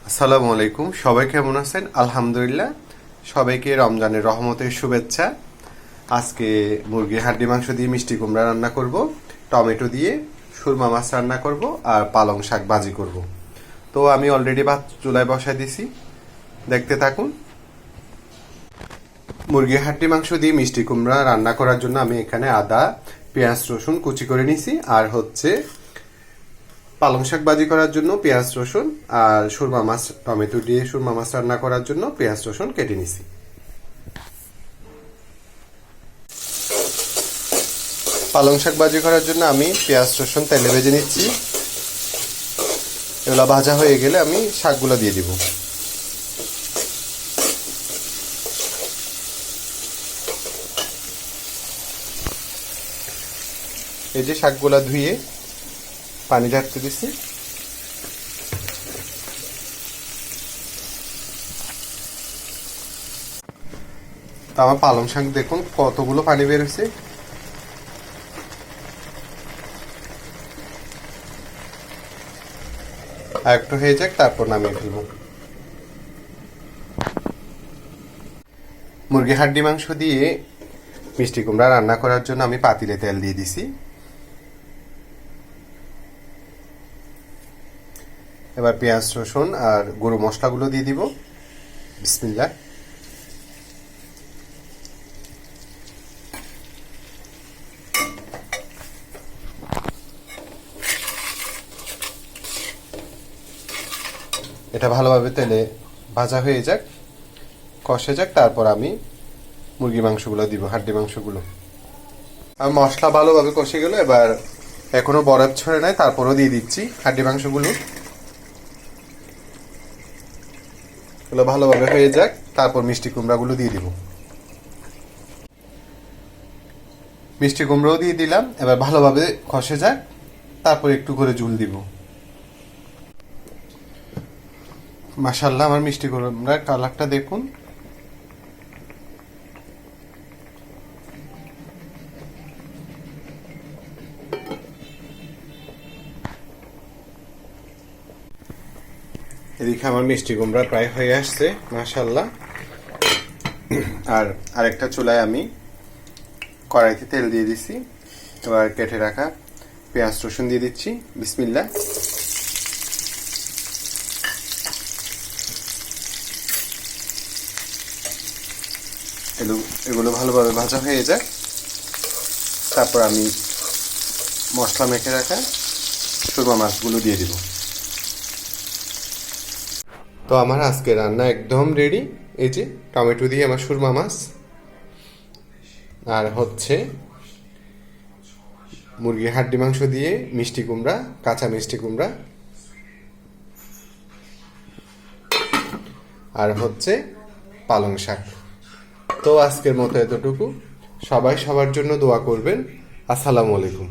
আসসালামু আলাইকুম। সবাই কেমন আছেন? আলহামদুলিল্লাহ। সবাইকে রমজানের রহমতের শুভেচ্ছা। আজকে মুরগির হাড্ডি মাংস দিয়ে মিষ্টি কুমড়া রান্না করব, টমেটো দিয়ে সুরমা মাছ রান্না করব, আর পালং শাক ভাজি করব। তো আমি অলরেডি ভাত চুলায় বসাই দিছি, দেখতে থাকুন। মুরগির হাড্ডি মাংস দিয়ে মিষ্টি কুমড়া রান্না করার জন্য আমি এখানে আদা, পেঁয়াজ, রসুন কুচি করে নিছি, আর পালং শাক ভাজি করার জন্য পেঁয়াজ রসুন, আর সুরমা মাছ টমেটো দিয়ে সুরমা মাছ রান্না করার জন্য পেঁয়াজ রসুন কেটে নিছি। পালং শাক ভাজি করার জন্য আমি পেঁয়াজ রসুন তেলে ভেজে নিচ্ছি। এগুলো ভাজা হয়ে গেলে আমি শাকগুলো দিয়ে দিব। এই যে শাকগুলা ধুয়ে পানি ঝাড়তে দিচ্ছি। তো আমার পালং শাক দেখুন কতগুলো পানি বেরোছে। আর একটু হয়ে যাক, তারপর নামিয়ে ফেলবো। মুরগি হাড্ডি মাংস দিয়ে মিষ্টি কুমড়া রান্না করার জন্য আমি পাতিলে তেল দিয়ে দিছি। এবার পেঁয়াজ রসুন আর গরু মশলাগুলো দিয়ে দিব। বিসমিল্লাহ। এটা ভালোভাবে তেলে ভাজা হয়ে যাক, কষে যাক, তারপর আমি মুরগি মাংসগুলো দিব, হাড্ডি মাংসগুলো। আর মশলা ভালোভাবে কষে গেল, এবার এখনো বরফ ছড়ে নাই, তারপরও দিয়ে দিচ্ছি হাড্ডি মাংসগুলো। এগুলো ভালোভাবে হয়ে যাক, তারপর মিষ্টি কুমড়াগুলো দিয়ে দিব। মিষ্টি কুমড়াও দিয়ে দিলাম, এবার ভালোভাবে কষে যাক, তারপর একটু করে ঝুল দিব। মাশাআল্লাহ, আমার মিষ্টি কুমড়ার কালারটা দেখুন। এদিকে আমার মিষ্টি কুমড়া প্রায় হয়ে আসছে, মাশাআল্লাহ। আর আরেকটা চুলায় আমি কড়াইতে তেল দিয়ে দিছি। এবার কেটে রাখা পেঁয়াজ রসুন দিয়ে দিচ্ছি। বিসমিল্লাহ। এগুলো ভালোভাবে ভাজা হয়ে যায়, তারপর আমি মশলা মেখে রাখা সুরমা মাছগুলো দিয়ে দিব। তো আমার আজকে রান্না একদম রেডি। এই যে টমেটো দিয়ে আমার সুরমা মাছ, আর মুরগির হাড্ডি মাংস দিয়ে মিষ্টি কুমড়া, কাঁচা মিষ্টি কুমড়া, আর পালং শাক। তো আজকের মতো এতটুকু। সবাই সবার জন্য দোয়া করবেন। আসসালামু আলাইকুম।